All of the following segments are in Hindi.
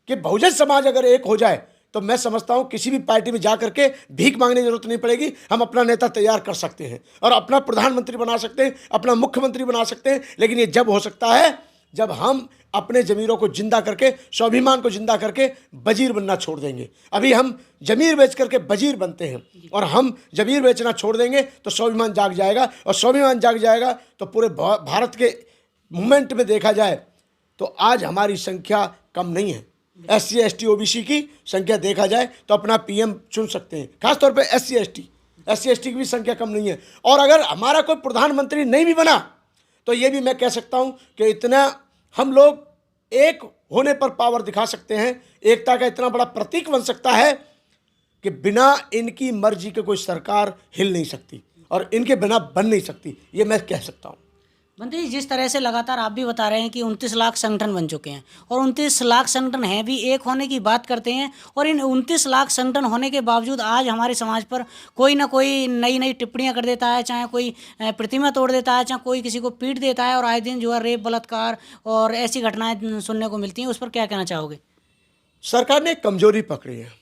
कि बहुजन समाज अगर एक हो जाए तो मैं समझता हूं किसी भी पार्टी में जा करके भीख मांगने की जरूरत नहीं पड़ेगी। हम अपना नेता तैयार कर सकते हैं और अपना प्रधानमंत्री बना सकते हैं, अपना मुख्यमंत्री बना सकते हैं। लेकिन ये जब हो सकता है जब हम अपने जमीरों को जिंदा करके, स्वाभिमान को जिंदा करके वजीर बनना छोड़ देंगे। अभी हम जमीर बेच करके वजीर बनते हैं, और हम जमीर बेचना छोड़ देंगे तो स्वाभिमान जाग जाएगा, और स्वाभिमान जाग जाएगा तो पूरे भारत के मूवमेंट में देखा जाए तो आज हमारी संख्या कम नहीं है। SC ST OBC की संख्या देखा जाए तो अपना PM चुन सकते हैं, खासतौर पे SC ST की भी संख्या कम नहीं है। और अगर हमारा कोई प्रधानमंत्री नहीं भी बना तो ये भी मैं कह सकता हूं कि इतना हम लोग एक होने पर पावर दिखा सकते हैं, एकता का इतना बड़ा प्रतीक बन सकता है कि बिना इनकी मर्जी के कोई सरकार हिल नहीं सकती और इनके बिना बन नहीं सकती, ये मैं कह सकता हूं। बंटी जी, जिस तरह से लगातार आप भी बता रहे हैं कि 29 लाख संगठन बन चुके हैं और 29 लाख संगठन हैं भी, एक होने की बात करते हैं, और इन 29 लाख संगठन होने के बावजूद आज हमारे समाज पर कोई ना कोई नई नई टिप्पणियां कर देता है, चाहे कोई प्रतिमा तोड़ देता है, चाहे कोई किसी को पीट देता है, और आए दिन जो है रेप, बलात्कार और ऐसी घटनाएं सुनने को मिलती हैं। उस पर क्या कहना चाहोगे? सरकार ने कमजोरी पकड़ी है,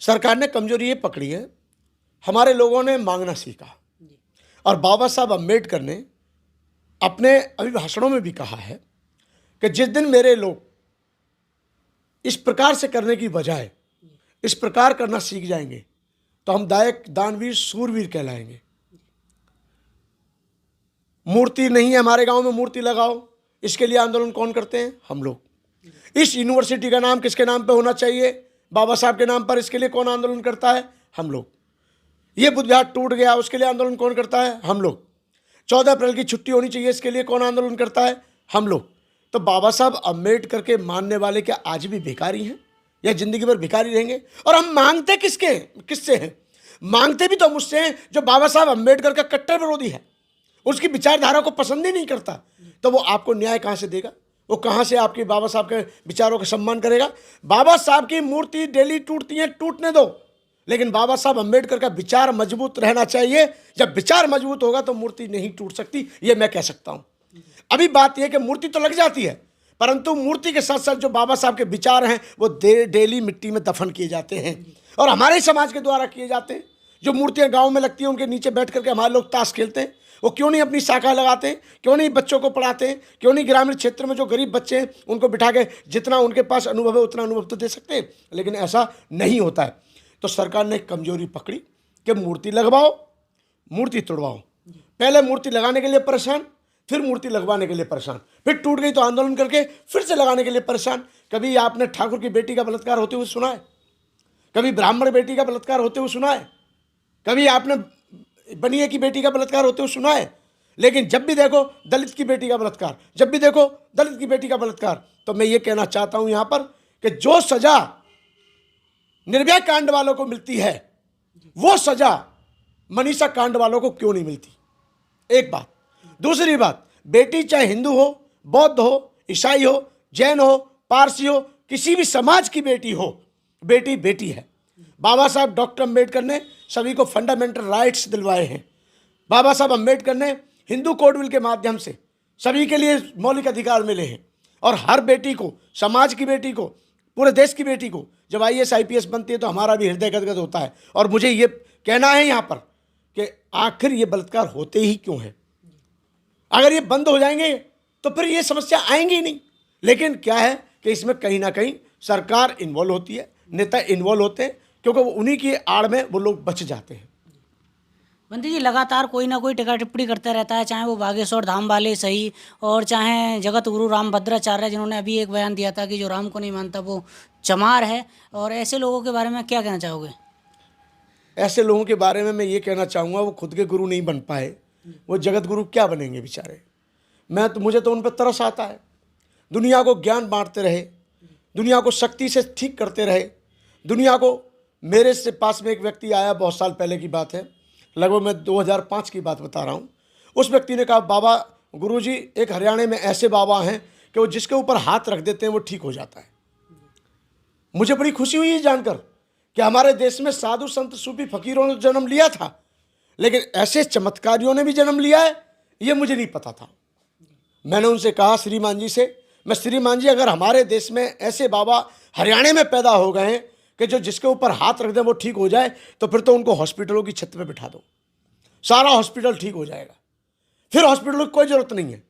सरकार ने कमजोरी ये पकड़ी है, हमारे लोगों ने मांगना सीखा। और बाबा साहब अम्बेडकर ने अपने अभिभाषणों में भी कहा है कि जिस दिन मेरे लोग इस प्रकार से करने की बजाय इस प्रकार करना सीख जाएंगे तो हम दायक, दानवीर, सूरवीर कहलाएंगे। मूर्ति नहीं है हमारे गांव में, मूर्ति लगाओ, इसके लिए आंदोलन कौन करते हैं? हम लोग। इस यूनिवर्सिटी का नाम किसके नाम पे होना चाहिए? बाबा साहब के नाम पर। इसके लिए कौन आंदोलन करता है? हम लोग। ये बुद्ध विहार टूट गया, उसके लिए आंदोलन कौन करता है? हम लोग। 14 अप्रैल की छुट्टी होनी चाहिए, इसके लिए कौन आंदोलन करता है? हम लोग। तो बाबा साहब अम्बेडकर के मानने वाले क्या आज भी भिखारी हैं या जिंदगी भर भिखारी रहेंगे? और हम मांगते किससे हैं? मांगते भी तो मुझसे हैं जो बाबा साहब अम्बेडकर का कट्टर विरोधी है, उसकी विचारधारा को पसंद ही नहीं करता। तो वो आपको न्याय कहाँ से देगा? वो कहाँ से आपके बाबा साहब के विचारों का सम्मान करेगा? बाबा साहब की मूर्ति डेली टूटती है, टूटने दो, लेकिन बाबा साहब अम्बेडकर का विचार मजबूत रहना चाहिए। जब विचार मजबूत होगा तो मूर्ति नहीं टूट सकती, ये मैं कह सकता हूं। अभी बात यह कि मूर्ति तो लग जाती है, परंतु मूर्ति के साथ साथ जो बाबा साहब के विचार हैं वो डेली मिट्टी में दफन किए जाते हैं, और हमारे समाज के द्वारा किए जाते हैं। जो मूर्तियां गांव में लगती हैं उनके नीचे बैठ करके हमारे लोग ताश खेलते हैं। वो क्यों नहीं अपनी शाखा लगाते हैं? क्यों नहीं बच्चों को पढ़ाते हैं? क्यों नहीं ग्रामीण क्षेत्र में जो गरीब बच्चे हैं उनको बिठा के जितना उनके पास अनुभव है उतना अनुभव तो दे सकते हैं, लेकिन ऐसा नहीं होता है। तो सरकार ने कमजोरी पकड़ी कि मूर्ति लगवाओ, मूर्ति तोड़वाओ। पहले मूर्ति लगाने के लिए परेशान, फिर मूर्ति लगवाने के लिए परेशान, फिर टूट गई तो आंदोलन करके फिर से लगाने के लिए परेशान। कभी आपने ठाकुर की बेटी का बलात्कार होते हुए सुना है? कभी ब्राह्मण बेटी का बलात्कार होते हुए सुना है? कभी आपने बनिए की बेटी का बलात्कार होते हुए सुना है? लेकिन जब भी देखो दलित की बेटी का बलात्कार, जब भी देखो दलित की बेटी का बलात्कार। तो मैं ये कहना चाहता हूं यहां पर कि जो सजा निर्भया कांड वालों को मिलती है वो सजा मनीषा कांड वालों को क्यों नहीं मिलती? एक बात। दूसरी बात, बेटी चाहे हिंदू हो, बौद्ध हो, ईसाई हो, जैन हो, पारसी हो, किसी भी समाज की बेटी हो, बेटी बेटी है। बाबा साहब डॉक्टर अम्बेडकर ने सभी को फंडामेंटल राइट्स दिलवाए हैं। बाबा साहब अम्बेडकर ने हिंदू कोड बिल के माध्यम से सभी के लिए मौलिक अधिकार मिले हैं, और हर बेटी को, समाज की बेटी को, पूरे देश की बेटी को जब IAS IPS बनती है तो हमारा भी हृदय गदगद होता है। और मुझे ये कहना है यहाँ पर कि आखिर ये बलात्कार होते ही क्यों हैं? अगर ये बंद हो जाएंगे तो फिर ये समस्या आएंगी ही नहीं। लेकिन क्या है कि इसमें कहीं ना कहीं सरकार इन्वॉल्व होती है, नेता इन्वॉल्व होते हैं, क्योंकि वो उन्हीं की आड़ में वो लोग बच जाते हैं। बंटी जी, लगातार कोई ना कोई टीका टिप्पणी करता रहता है, चाहे वो बागेश्वर धाम वाले सही और चाहे जगत गुरु रामभद्राचार्य, जिन्होंने अभी एक बयान दिया था कि जो राम को नहीं मानता वो चमार है। और ऐसे लोगों के बारे में क्या कहना चाहोगे? ऐसे लोगों के बारे में मैं ये कहना चाहूँगा, वो खुद के गुरु नहीं बन पाए, वो जगत गुरु क्या बनेंगे बेचारे? मुझे तो उन पर तरस आता है। दुनिया को ज्ञान बांटते रहे, दुनिया को शक्ति से ठीक करते रहे, दुनिया को। मेरे से पास में एक व्यक्ति आया, बहुत साल पहले की बात है, लगभग मैं 2005 की बात बता रहा हूँ। उस व्यक्ति ने कहा, बाबा गुरुजी, एक हरियाणा में ऐसे बाबा हैं कि वो जिसके ऊपर हाथ रख देते हैं वो ठीक हो जाता है। मुझे बड़ी खुशी हुई जानकर कि हमारे देश में साधु संत सूफी फकीरों ने जन्म लिया था, लेकिन ऐसे चमत्कारियों ने भी जन्म लिया है, ये मुझे नहीं पता था। मैंने उनसे कहा, श्रीमान जी से, मैं श्रीमान जी, अगर हमारे देश में ऐसे बाबा हरियाणा में पैदा हो गए हैं कि जो जिसके ऊपर हाथ रख दें वो ठीक हो जाए, तो फिर तो उनको हॉस्पिटलों की छत पे बिठा दो, सारा हॉस्पिटल ठीक हो जाएगा, फिर हॉस्पिटलों की कोई ज़रूरत नहीं है।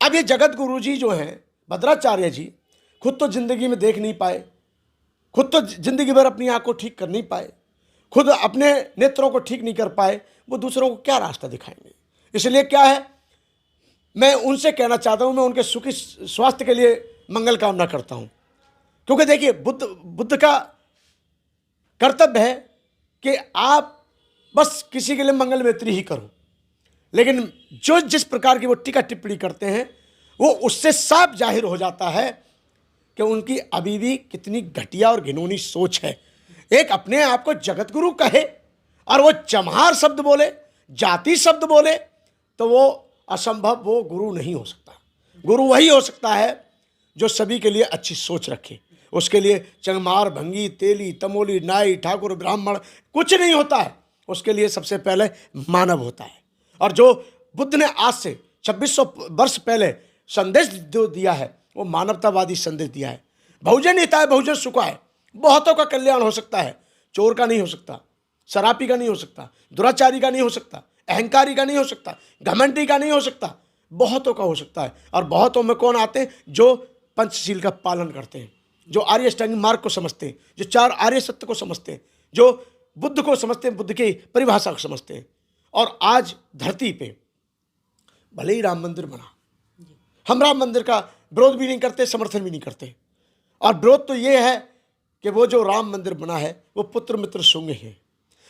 अब ये जगत गुरु जी जो हैं भद्राचार्य जी, खुद तो ज़िंदगी में देख नहीं पाए, खुद तो ज़िंदगी भर अपनी आँख को ठीक कर नहीं पाए, खुद अपने नेत्रों को ठीक नहीं कर पाए, वो दूसरों को क्या रास्ता दिखाएंगे। इसलिए क्या है, मैं उनसे कहना चाहता हूँ, मैं उनके सुखी स्वास्थ्य के लिए मंगल कामना करता हूँ। क्योंकि देखिए, बुद्ध का कर्तव्य है कि आप बस किसी के लिए मंगल मैत्री ही करो, लेकिन जो जिस प्रकार की वो टीका टिप्पणी करते हैं, वो उससे साफ जाहिर हो जाता है कि उनकी अभी भी कितनी घटिया और घिनौनी सोच है। एक अपने आप को जगत गुरु कहे और वो चमहार शब्द बोले, जाति शब्द बोले, तो वो असंभव, वो गुरु नहीं हो सकता। गुरु वही हो सकता है जो सभी के लिए अच्छी सोच रखे। उसके लिए चंगमार, भंगी, तेली, तमोली, नाई, ठाकुर, ब्राह्मण कुछ नहीं होता है। उसके लिए सबसे पहले मानव होता है। और जो बुद्ध ने आज से 2600 वर्ष पहले संदेश जो दिया है, वो मानवतावादी संदेश दिया है। बहुजन हिताय बहुजन सुखाय, बहुतों का कल्याण हो सकता है, चोर का नहीं हो सकता, शराबी का नहीं हो सकता, दुराचारी का नहीं हो सकता, अहंकारी का नहीं हो सकता, घमंडी का नहीं हो सकता, बहुतों का हो सकता है। और बहुतों में कौन आते हैं? जो पंचशील का पालन करते हैं, जो आर्य अष्टांगिक मार्ग को समझते हैं, जो 4 आर्य सत्य को समझते हैं, जो बुद्ध को समझते हैं, बुद्ध की परिभाषा को समझते हैं। और आज धरती पे भले ही राम मंदिर बना, हम राम मंदिर का विरोध भी नहीं करते, समर्थन भी नहीं करते। और विरोध तो ये है कि वो जो राम मंदिर बना है वो पुत्र मित्र सूंगे हैं।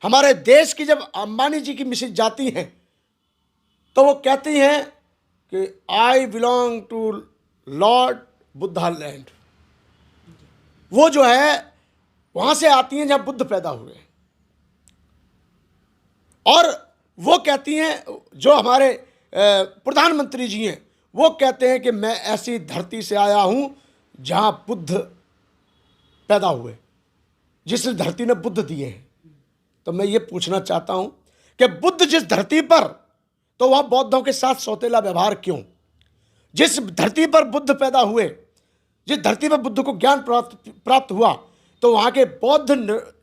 हमारे देश की जब अंबानी जी की मिसेज जाती हैं तो वो कहती हैं कि I belong to lord Buddha land. वो जो है वहां से आती हैं जहां बुद्ध पैदा हुए। और वो कहती हैं, जो हमारे प्रधानमंत्री जी हैं, वो कहते हैं कि मैं ऐसी धरती से आया हूं जहां बुद्ध पैदा हुए, जिस धरती ने बुद्ध दिए हैं। तो मैं ये पूछना चाहता हूं कि बुद्ध जिस धरती पर, तो वह बौद्धों के साथ सौतेला व्यवहार क्यों? जिस धरती पर बुद्ध पैदा हुए, जिस धरती पर बुद्ध को ज्ञान प्राप्त हुआ, तो वहाँ के बौद्ध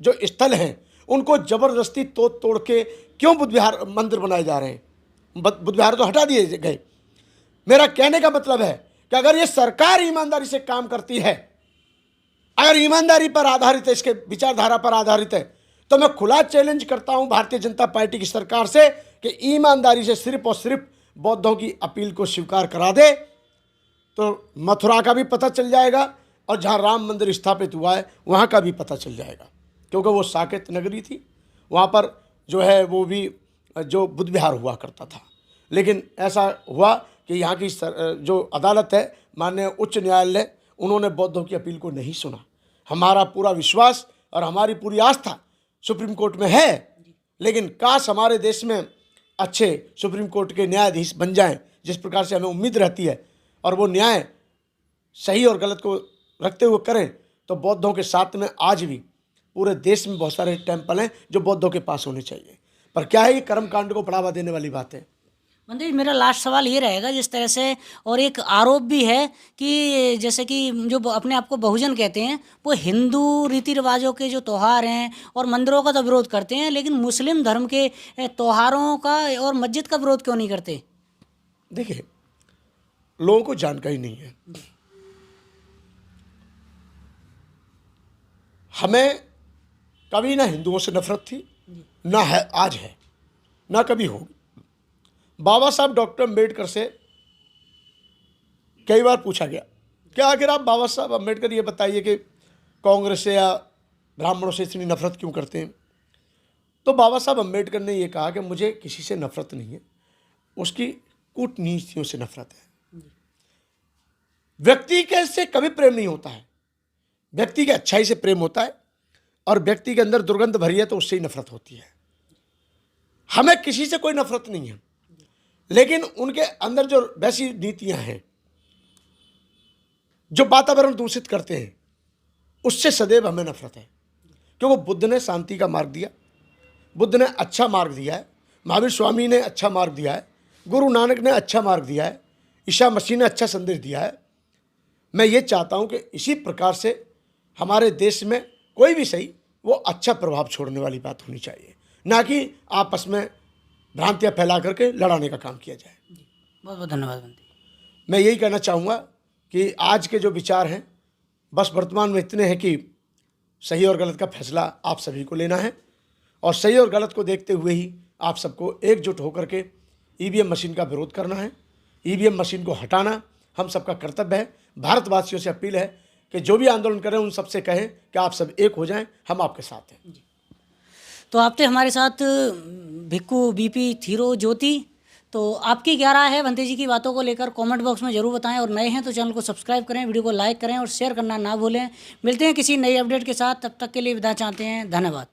जो स्थल हैं उनको जबरदस्ती तोड़ के क्यों बुद्ध विहार मंदिर बनाए जा रहे हैं? बुद्ध विहार तो हटा दिए गए। मेरा कहने का मतलब है कि अगर ये सरकार ईमानदारी से काम करती है, अगर ईमानदारी पर आधारित है, इसके विचारधारा पर आधारित है, तो मैं खुला चैलेंज करता हूं भारतीय जनता पार्टी की सरकार से कि ईमानदारी से सिर्फ और सिर्फ बौद्धों की अपील को स्वीकार करा दे, तो मथुरा का भी पता चल जाएगा और जहां राम मंदिर स्थापित हुआ है वहां का भी पता चल जाएगा। क्योंकि वो साकेत नगरी थी, वहां पर जो है वो भी जो बुद्ध विहार हुआ करता था। लेकिन ऐसा हुआ कि यहाँ की जो अदालत है, माननीय उच्च न्यायालय, उन्होंने बौद्धों की अपील को नहीं सुना। हमारा पूरा विश्वास और हमारी पूरी आस्था सुप्रीम कोर्ट में है, लेकिन काश हमारे देश में अच्छे सुप्रीम कोर्ट के न्यायाधीश बन जाएं, जिस प्रकार से हमें उम्मीद रहती है, और वो न्याय सही और गलत को रखते हुए करें, तो बौद्धों के साथ में आज भी पूरे देश में बहुत सारे टेम्पल हैं जो बौद्धों के पास होने चाहिए। पर क्या है, ये कर्मकांड को बढ़ावा देने वाली बात है। मंदिर जी, मेरा लास्ट सवाल ये रहेगा, जिस तरह से और एक आरोप भी है कि जैसे कि जो अपने आप को बहुजन कहते हैं, वो हिंदू रीति रिवाजों के जो त्यौहार हैं और मंदिरों का तो विरोध करते हैं, लेकिन मुस्लिम धर्म के त्यौहारों का और मस्जिद का विरोध क्यों नहीं करते? देखिए, लोगों को जानकारी नहीं है। हमें कभी ना हिंदुओं से नफरत थी, ना है, आज है, ना कभी होगी। बाबा साहब डॉक्टर अम्बेडकर से कई बार पूछा गया कि आखिर आप बाबा साहब अम्बेडकर ये बताइए कि कांग्रेस से या ब्राह्मणों से इतनी नफरत क्यों करते हैं? तो बाबा साहब अम्बेडकर ने ये कहा कि मुझे किसी से नफरत नहीं है, उसकी कूटनीतियों से नफरत है। व्यक्ति के से कभी प्रेम नहीं होता है, व्यक्ति के अच्छाई से प्रेम होता है, और व्यक्ति के अंदर दुर्गंध भरी है तो उससे ही नफरत होती है। हमें किसी से कोई नफरत नहीं है, लेकिन उनके अंदर जो वैसी नीतियां हैं जो वातावरण दूषित करते हैं, उससे सदैव हमें नफरत है। क्योंकि बुद्ध ने शांति का मार्ग दिया, बुद्ध ने अच्छा मार्ग दिया है, महावीर स्वामी ने अच्छा मार्ग दिया है, गुरु नानक ने अच्छा मार्ग दिया है, ईसा मसीह ने अच्छा संदेश दिया है। मैं ये चाहता हूँ कि इसी प्रकार से हमारे देश में कोई भी सही वो अच्छा प्रभाव छोड़ने वाली बात होनी चाहिए, ना कि आपस में भ्रांतियाँ फैला करके लड़ाने का काम किया जाए। बहुत बहुत धन्यवाद बंटी। मैं यही कहना चाहूँगा कि आज के जो विचार हैं बस वर्तमान में इतने हैं कि सही और गलत का फैसला आप सभी को लेना है, और सही और गलत को देखते हुए ही आप सबको एकजुट होकर के ईवीएम मशीन का विरोध करना है। ईवीएम मशीन को हटाना हम सबका कर्तव्य है। भारतवासियों से अपील है कि जो भी आंदोलन करें उन सबसे कहें कि आप सब एक हो जाएं, हम आपके साथ हैं। तो आप थे हमारे साथ भिक्कू बीपी थीरो ज्योति। तो आपकी क्या राय है बंटी जी की बातों को लेकर, कमेंट बॉक्स में जरूर बताएं, और नए हैं तो चैनल को सब्सक्राइब करें, वीडियो को लाइक करें और शेयर करना ना भूलें। मिलते हैं किसी नई अपडेट के साथ, तब तक के लिए विदा चाहते हैं। धन्यवाद।